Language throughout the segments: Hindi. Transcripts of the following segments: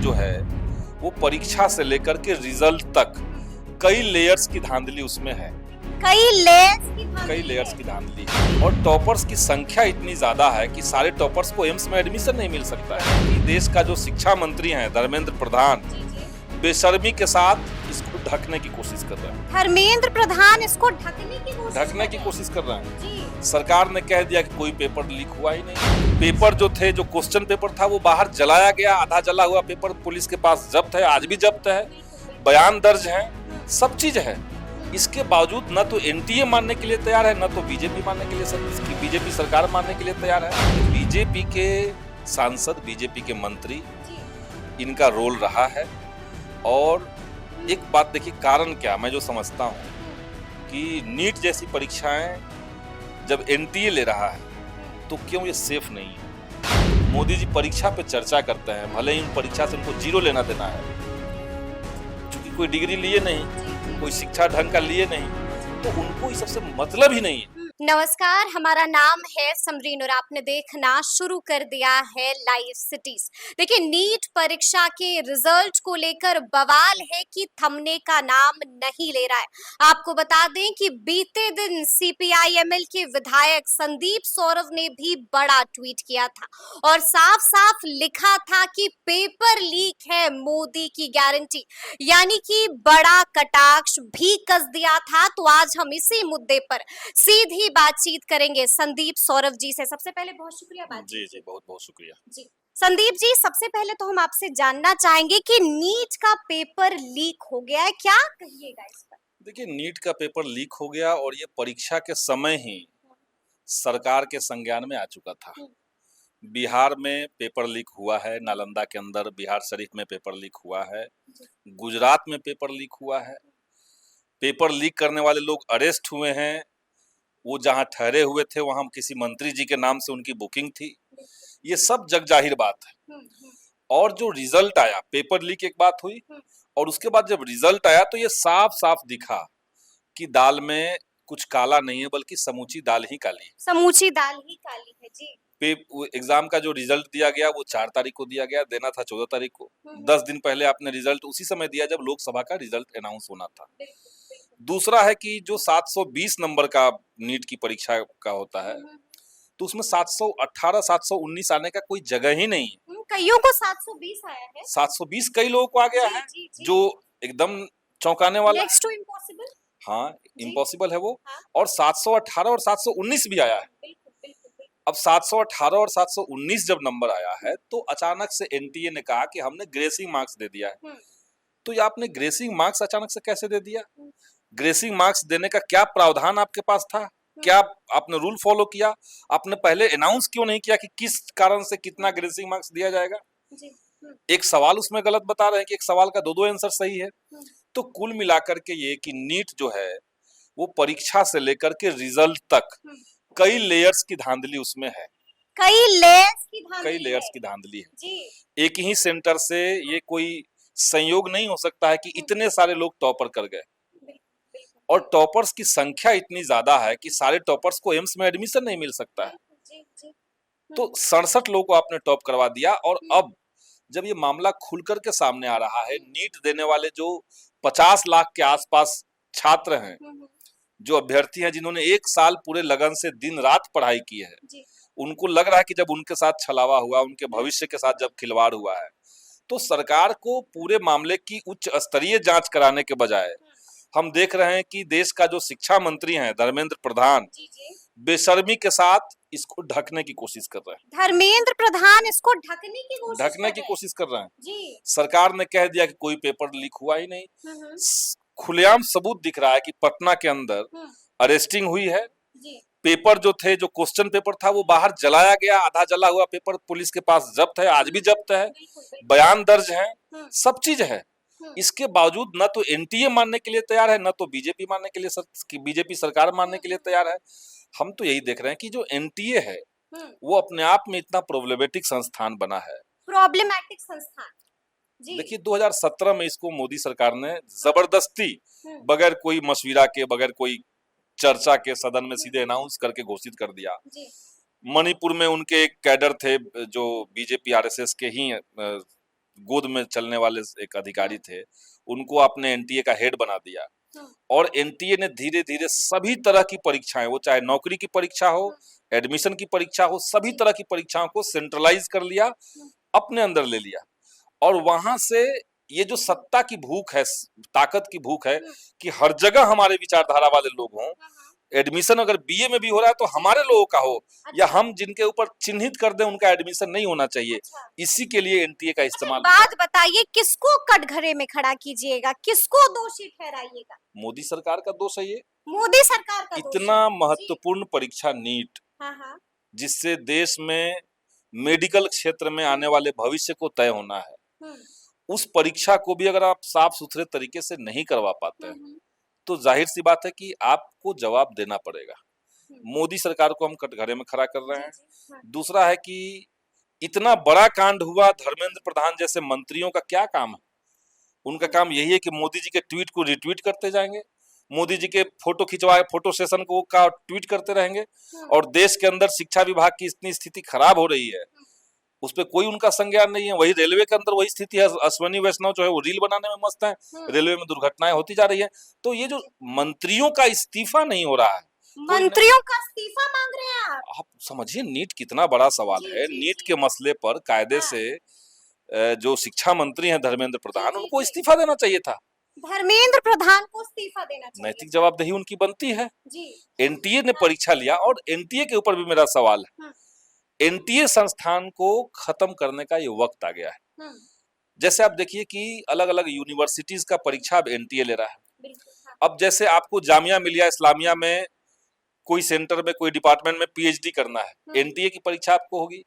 जो है वो परीक्षा से लेकर के रिजल्ट तक कई लेयर्स की धांधली उसमें है। कई लेयर्स की धांधली है और टॉपर्स की संख्या इतनी ज्यादा है कि सारे टॉपर्स को एम्स में एडमिशन नहीं मिल सकता है। देश का जो शिक्षा मंत्री हैं धर्मेंद्र प्रधान बेशर्मी के साथ इसको ढकने की कोशिश कर रहे हैं। धर्मेंद्र प्रधान इसको ढकने की कोशिश कर रहे हैं। सरकार ने कह दिया कि कोई पेपर लीक हुआ ही नहीं। पेपर जो थे, जो क्वेश्चन पेपर था वो बाहर जलाया गया, आधा जला हुआ पेपर पुलिस के पास जब्त है, आज भी जब्त है, बयान दर्ज है, सब चीज है। इसके बावजूद न तो एनटीए मानने के लिए तैयार है, न तो बीजेपी मानने के लिए, बीजेपी सरकार मानने के लिए तैयार है। बीजेपी के सांसद, बीजेपी के मंत्री, इनका रोल रहा है। और एक बात देखिए, कारण क्या, मैं जो समझता हूँ कि नीट जैसी परीक्षाएं जब एनटीए ले रहा है तो क्यों ये सेफ नहीं है। मोदी जी परीक्षा पे चर्चा करते हैं, भले ही उन परीक्षा से उनको जीरो लेना देना है, क्योंकि कोई डिग्री लिए नहीं, कोई शिक्षा ढंग का लिए नहीं, तो उनको इस सबसे मतलब ही नहीं है। नमस्कार, हमारा नाम है समरीन और आपने देखना शुरू कर दिया है लाइव सिटीज। देखिए, नीट परीक्षा के रिजल्ट को लेकर बवाल है कि थमने का नाम नहीं ले रहा है। आपको बता दें कि बीते दिन सीपीआई-एमएल के विधायक संदीप सौरभ ने भी बड़ा ट्वीट किया था और साफ साफ लिखा था कि पेपर लीक है मोदी की गारंटी, यानी कि बड़ा कटाक्ष भी कस दिया था। तो आज हम इसी मुद्दे पर सीधी बातचीत करेंगे संदीप सौरभ जी से। सबसे पहले बहुत शुक्रिया बातचीत। जी बहुत बहुत शुक्रिया जी। संदीप जी, सबसे पहले तो हम आपसे जानना चाहेंगे कि नीट का पेपर लीक हो गया है, क्या कहिएगा इस पर? देखिए, नीट का पेपर लीक हो गया और ये परीक्षा के समय ही सरकार के संज्ञान में आ चुका था। बिहार में पेपर लीक हुआ है, नालंदा के अंदर बिहार शरीफ में पेपर लीक हुआ है, गुजरात में पेपर लीक हुआ है। पेपर लीक करने वाले लोग अरेस्ट हुए हैं। वो जहां ठहरे हुए थे वहां किसी मंत्री जी के नाम से उनकी बुकिंग थी। ये सब जग जाहिर बात है। और जो रिजल्ट आया, पेपर लीक एक बात हुई और उसके बाद जब रिजल्ट आया तो ये साफ साफ दिखा कि दाल में कुछ काला नहीं है, बल्कि समूची दाल ही काली है। समूची दाल ही काली है जी। एग्जाम का जो रिजल्ट दिया गया वो 4 तारीख को दिया गया, देना था 14 तारीख को। 10 दिन पहले आपने रिजल्ट उसी समय दिया जब लोकसभा का रिजल्ट अनाउंस होना था। दूसरा है कि जो 720 नंबर का नीट की परीक्षा का होता है तो उसमें 718, 719 आने का कोई जगह ही नहीं है। कईयों को 720 आया है। 720 कई लोगों को आ गया है, जो एकदम चौंकाने वाला है। Next to impossible. हाँ, इम्पॉसिबल है वो। हाँ? और 718 और 719 भी आया है। बिल्कुल। अब 718 और 719 जब नंबर आया है तो अचानक से एनटीए ने कहा कि हमने ग्रेसिंग मार्क्स दे दिया है। तो ये आपने ग्रेसिंग मार्क्स अचानक से कैसे दे दिया? ग्रेसिंग मार्क्स देने का क्या प्रावधान आपके पास था? क्या आपने रूल फॉलो किया? आपने पहले अनाउंस क्यों नहीं किया कि किस कारण से कितना ग्रेसिंग मार्क्स दिया जाएगा? एक सवाल उसमें गलत बता रहे हैं कि एक सवाल का दो आंसर सही है। तो कुल मिलाकर के ये कि नीट जो है वो परीक्षा से लेकर के रिजल्ट तक कई लेयर्स की धांधली उसमें है। कई लेयर्स की धांधली है जी। एक ही सेंटर से ये कोई संयोग नहीं हो सकता है कि इतने सारे लोग टॉपर कर गए और टॉपर्स की संख्या इतनी ज्यादा है कि सारे टॉपर्स को एम्स में एडमिशन नहीं मिल सकता है। तो 67 लोगों को आपने टॉप करवा दिया। और अब जब ये मामला खुल करके सामने आ रहा है, नीट देने वाले जो 50 लाख के आसपास छात्र हैं, जो अभ्यर्थी हैं, जिन्होंने 1 साल पूरे लगन से दिन रात पढ़ाई की है, उनको लग रहा है कि जब उनके साथ छलावा हुआ, उनके भविष्य के साथ जब खिलवाड़ हुआ है, तो सरकार को पूरे मामले की उच्च स्तरीय जांच कराने के बजाय हम देख रहे हैं कि देश का जो शिक्षा मंत्री हैं धर्मेंद्र प्रधान बेशर्मी के साथ इसको ढकने की कोशिश कर रहे हैं। धर्मेंद्र प्रधान इसको ढकने की कोशिश कर रहे हैं। सरकार ने कह दिया कि कोई पेपर लीक हुआ ही नहीं। खुलेआम सबूत दिख रहा है कि पटना के अंदर अरेस्टिंग हुई है। पेपर जो थे, जो क्वेश्चन पेपर था वो बाहर जलाया गया, आधा जला हुआ पेपर पुलिस के पास जब्त है, आज भी जब्त है, बयान दर्ज है, सब चीज है। इसके बावजूद न तो एनटीए मानने के लिए तैयार है, न तो बीजेपी मानने के लिए, बीजेपी सरकार मानने के लिए तैयार है। हम तो यही देख रहे हैं कि जो एनटीए है वो अपने आप में इतना प्रॉब्लमेटिक संस्थान बना है। प्रॉब्लमेटिक संस्थान। देखिए, 2017 में इसको मोदी सरकार ने जबरदस्ती, बगैर कोई मशविरा के, बगैर कोई चर्चा के, सदन में सीधे अनाउंस करके घोषित कर दिया। मणिपुर में उनके एक कैडर थे जो बीजेपी आरएसएस के ही गोद में चलने वाले एक अधिकारी थे, उनको आपने एनटीए का हेड बना दिया और एनटीए ने धीरे धीरे सभी तरह की परीक्षाएं, वो चाहे नौकरी की परीक्षा हो, एडमिशन की परीक्षा हो, सभी तरह की परीक्षाओं को सेंट्रलाइज कर लिया, अपने अंदर ले लिया। और वहां से ये जो सत्ता की भूख है, ताकत की भूख है कि हर जगह हमारे विचारधारा वाले लोग हों, एडमिशन अगर बीए में भी हो रहा है तो हमारे लोगों का हो, या हम जिनके ऊपर चिन्हित कर दें उनका एडमिशन नहीं होना चाहिए, इसी के लिए एनटीए का इस्तेमाल। बात बताइए, किसको कटघरे में खड़ा कीजिएगा, किसको दोषी ठहराइएगा? मोदी सरकार का दोष है ये। मोदी सरकार का दोष इतना है। महत्वपूर्ण परीक्षा नीट, हाँ। जिससे देश में मेडिकल क्षेत्र में आने वाले भविष्य को तय होना है, उस परीक्षा को भी अगर आप साफ सुथरे तरीके से नहीं करवा पाते हैं तो जाहिर सी बात है कि आपको जवाब देना पड़ेगा। मोदी सरकार को हम कटघरे में खड़ा कर रहे हैं। दूसरा है कि इतना बड़ा कांड हुआ, धर्मेंद्र प्रधान जैसे मंत्रियों का क्या काम है? उनका काम यही है कि मोदी जी के ट्वीट को रिट्वीट करते जाएंगे, मोदी जी के फोटो खिंचवाए, फोटो सेशन को का ट्वीट करते रहेंगे, और देश के अंदर शिक्षा विभाग की इतनी स्थिति खराब हो रही है, उस पर कोई उनका संज्ञान नहीं है। वही रेलवे के अंदर वही स्थिति है, अश्विनी वैष्णव जो है वो रील बनाने में मस्त है, रेलवे में दुर्घटनाएं होती जा रही है। तो ये जो मंत्रियों का इस्तीफा नहीं हो रहा है, मंत्रियों का इस्तीफा मांग रहे हैं आप समझिए नीट कितना बड़ा सवाल है। नीट के मसले पर कायदे से जो शिक्षा मंत्री हैं धर्मेंद्र प्रधान, उनको इस्तीफा देना चाहिए था। धर्मेंद्र प्रधान को इस्तीफा देना चाहिए। नैतिक जवाबदेही उनकी बनती है। जी। एनटीए ने परीक्षा लिया, और एनटीए के ऊपर भी मेरा सवाल है, एनटीए संस्थान को खत्म करने का ये वक्त आ गया है। जैसे आप देखिए कि अलग अलग यूनिवर्सिटीज का परीक्षा अब एनटीए ले रहा है। अब जैसे आपको जामिया मिलिया इस्लामिया में कोई सेंटर में, कोई डिपार्टमेंट में पीएचडी करना है, एनटीए की परीक्षा आपको होगी,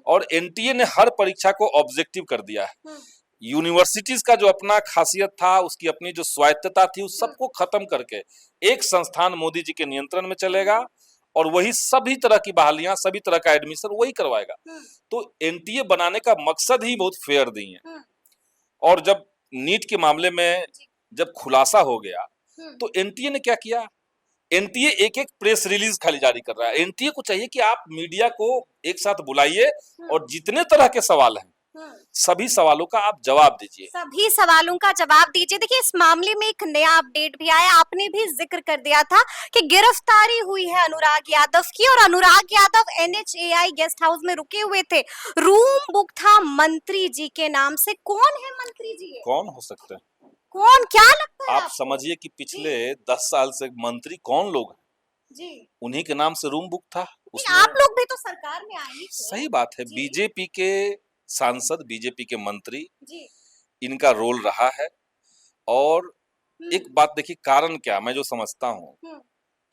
और एनटीए ने हर परीक्षा को ऑब्जेक्टिव कर दिया है। यूनिवर्सिटीज का जो अपना खासियत था, उसकी अपनी जो स्वायत्तता थी, उस सबको खत्म करके एक संस्थान मोदी जी के नियंत्रण में चलेगा, और वही सभी तरह की बहालियां, सभी तरह का एडमिशन वही करवाएगा। तो एनटीए बनाने का मकसद ही बहुत फेयर नहीं है। और जब नीट के मामले में जब खुलासा हो गया तो एनटीए ने क्या किया? एनटीए एक एक प्रेस रिलीज खाली जारी कर रहा है। एनटीए को चाहिए कि आप मीडिया को एक साथ बुलाइए और जितने तरह के सवाल हैं सभी सवालों का आप जवाब दीजिए, सभी सवालों का जवाब दीजिए। देखिए, इस मामले में एक नया अपडेट भी आया। आपने भी जिक्र कर दिया था कि गिरफ्तारी हुई है अनुराग यादव की, और Anurag Yadav NHAI guest house में रुके हुए थे। रूम बुक था मंत्री जी के नाम से। कौन है मंत्री जी? कौन हो सकते हैं? कौन, क्या लगता है आप समझिए कि पिछले 10 साल से मंत्री कौन लोग हैं जी, उन्हीं के नाम से रूम बुक था। आप लोग भी तो सरकार में आए थे। सही बात है, बीजेपी के सांसद, बीजेपी के मंत्री जी, इनका रोल रहा है। और एक बात देखिए, कारण क्या, मैं जो समझता हूँ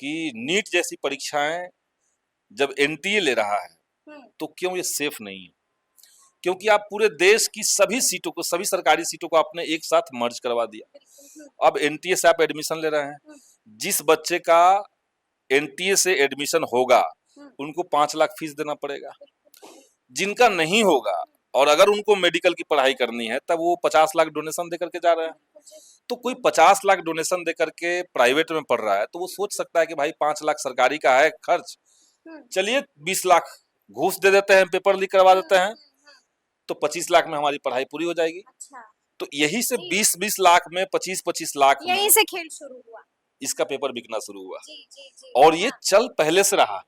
कि नीट जैसी परीक्षाएं जब एनटीए ले रहा है तो क्यों ये सेफ नहीं है? क्योंकि आप पूरे देश की सभी सीटों को, सभी सरकारी सीटों को आपने एक साथ मर्ज करवा दिया। अब एनटीए से आप एडमिशन ले रहे हैं, जिस बच्चे का एनटीए से एडमिशन होगा उनको 5 लाख फीस देना पड़ेगा। जिनका नहीं होगा और अगर उनको मेडिकल की पढ़ाई करनी है तब वो 50 लाख डोनेशन देकर के जा रहे हैं। तो कोई 50 लाख डोनेशन देकर के प्राइवेट में पढ़ रहा है तो वो सोच सकता है कि भाई 5 लाख सरकारी का है खर्च, चलिए 20 लाख घूस दे देते हैं, पेपर लीक करवा देते हैं, तो 25 लाख में हमारी पढ़ाई पूरी हो जाएगी। तो यही से 20-20 लाख में, 25-25 लाख में यहीं से खेल शुरू हुआ, इसका पेपर बिकना शुरू हुआ। जी, और ये चल पहले से रहा,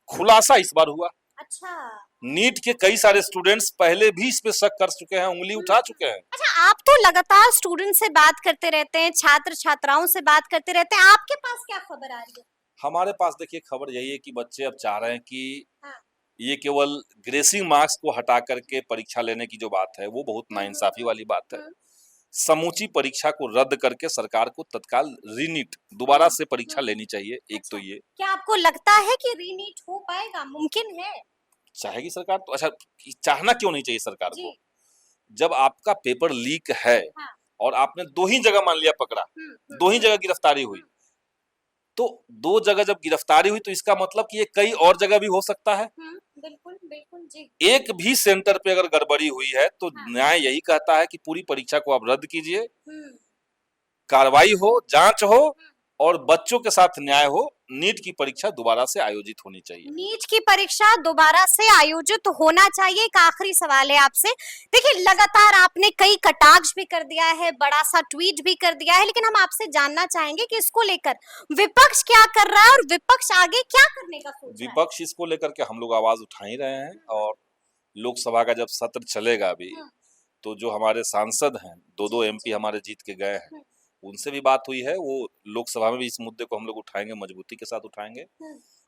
खुलासा इस बार हुआ। अच्छा, नीट के कई सारे स्टूडेंट्स पहले भी इस पे शक कर चुके हैं, उंगली उठा चुके हैं। अच्छा, आप तो लगातार स्टूडेंट से बात करते रहते हैं, छात्र छात्राओं से बात करते रहते हैं, आपके पास क्या खबर आ रही है? हमारे पास देखिए खबर यही है कि बच्चे अब चाह रहे हैं कि ये केवल ग्रेसिंग मार्क्स को हटा करके परीक्षा लेने की जो बात है वो बहुत नाइंसाफी वाली बात है। समूची परीक्षा को रद्द करके सरकार को तत्काल रीनीट दोबारा से परीक्षा लेनी चाहिए। एक तो ये, क्या आपको लगता है कि रीनीट हो पाएगा, मुमकिन है? चाहेगी सरकार तो अच्छा, चाहना क्यों नहीं चाहिए सरकार को? जब आपका पेपर लीक है और आपने 2 ही जगह मान लिया पकड़ा, 2 ही जगह गिरफ्तारी हुई, तो 2 जगह जब गिरफ्तारी हुई तो इसका मतलब कि ये कई और जगह भी हो सकता है। बिल्कुल बिल्कुल जी। एक भी सेंटर पे अगर गड़बड़ी हुई है तो न्याय यही कहता है कि पूरी परीक्षा को आप रद्द कीजिए, कार्रवाई हो, जांच हो और बच्चों के साथ न्याय हो, नीट की परीक्षा दोबारा से आयोजित होनी चाहिए। नीट की परीक्षा दोबारा से आयोजित होना चाहिए। एक आखिरी सवाल है आपसे। देखिए, लगातार आपने कई कटाक्ष भी कर दिया है, बड़ा सा ट्वीट भी कर दिया है, लेकिन हम आपसे जानना चाहेंगे कि इसको लेकर विपक्ष क्या कर रहा है और विपक्ष आगे क्या करने का सोच रहा है? विपक्ष इसको लेकर के हम लोग आवाज उठा ही रहे हैं, और लोकसभा का जब सत्र चलेगा अभी, तो जो हमारे सांसद हैं, दो एमपी हमारे जीत के गए हैं, उनसे भी बात हुई है। वो लोकसभा में भी इस मुद्दे को हम लोग उठाएंगे, मजबूती के साथ उठाएंगे,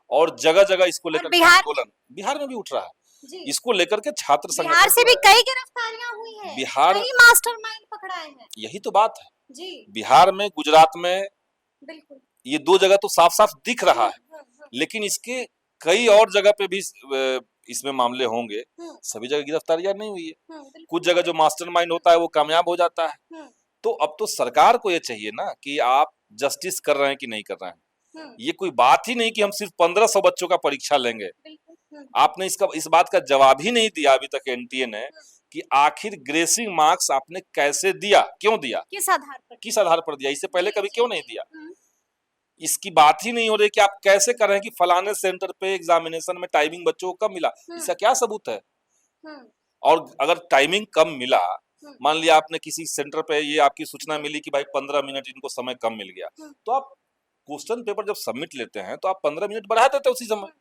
और जगह जगह इसको लेकर बिहार में भी उठ रहा है। इसको लेकर के छात्र संगठन, बिहार से भी कई गिरफ्तारियां हुई हैं, बिहार कई मास्टरमाइंड पकड़ाए हैं। यही तो बात है जी, बिहार में, गुजरात में, बिल्कुल। ये दो जगह तो साफ साफ दिख रहा है, लेकिन इसके कई और जगह पे भी इसमें मामले होंगे। सभी जगह गिरफ्तारियां नहीं हुई है। कुछ जगह जो मास्टरमाइंड होता है वो कामयाब हो जाता है। तो अब तो सरकार को ये चाहिए ना कि आप जस्टिस कर रहे हैं कि नहीं कर रहे हैं। ये कोई बात ही नहीं कि हम सिर्फ 1500 बच्चों का परीक्षा लेंगे। आपने इस बात का जवाब ही नहीं दिया अभी तक एनटीए ने कि आखिर ग्रेसिंग मार्क्स आपने कैसे दिया, क्यों दिया, किस आधार पर दिया, इससे पहले कभी क्यों नहीं दिया। इसकी बात ही नहीं हो रही कि आप कैसे कर रहे हैं कि फलाने सेंटर पे एग्जामिनेशन में टाइमिंग बच्चों को कम मिला। इसका क्या सबूत है? और अगर टाइमिंग कम मिला, मान लिया आपने किसी सेंटर पे ये आपकी सूचना मिली कि भाई 15 मिनट इनको समय कम मिल गया, तो आप क्वेश्चन पेपर जब सबमिट लेते हैं तो आप 15 मिनट बढ़ा देते, उसी समय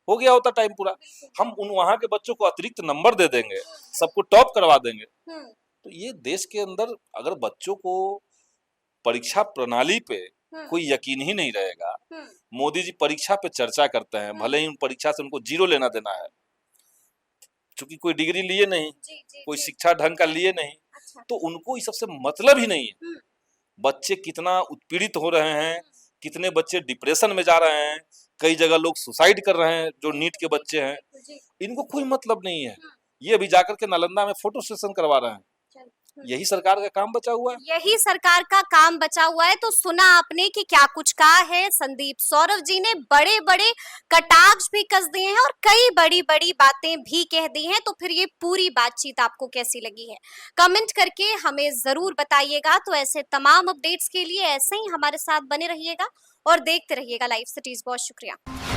हो गया होता टाइम पूरा। हम उन वहां के बच्चों को अतिरिक्त नंबर दे देंगे, सबको टॉप करवा देंगे। तो ये देश के अंदर अगर बच्चों को परीक्षा प्रणाली पे कोई यकीन ही नहीं रहेगा। मोदी जी परीक्षा पे चर्चा करते हैं, भले ही उन परीक्षा से उनको 0 लेना देना है, चूंकि कोई डिग्री लिए नहीं, कोई शिक्षा ढंग का लिए नहीं, तो उनको इस सबसे मतलब ही नहीं है। बच्चे कितना उत्पीड़ित हो रहे हैं, कितने बच्चे डिप्रेशन में जा रहे हैं, कई जगह लोग सुसाइड कर रहे हैं जो नीट के बच्चे हैं, इनको कोई मतलब नहीं है। ये अभी जाकर के नालंदा में फोटो सेशन करवा रहे हैं। यही सरकार का काम बचा हुआ है, यही सरकार का काम बचा हुआ है। तो सुना आपने कि क्या कुछ कहा है संदीप सौरभ जी ने, बड़े बड़े कटाक्ष भी कस दिए हैं और कई बड़ी बड़ी बातें भी कह दी हैं। तो फिर ये पूरी बातचीत आपको कैसी लगी है, कमेंट करके हमें जरूर बताइएगा। तो ऐसे तमाम अपडेट्स के लिए ऐसे ही हमारे साथ बने रहिएगा और देखते रहिएगा लाइव सिटीज। बहुत शुक्रिया।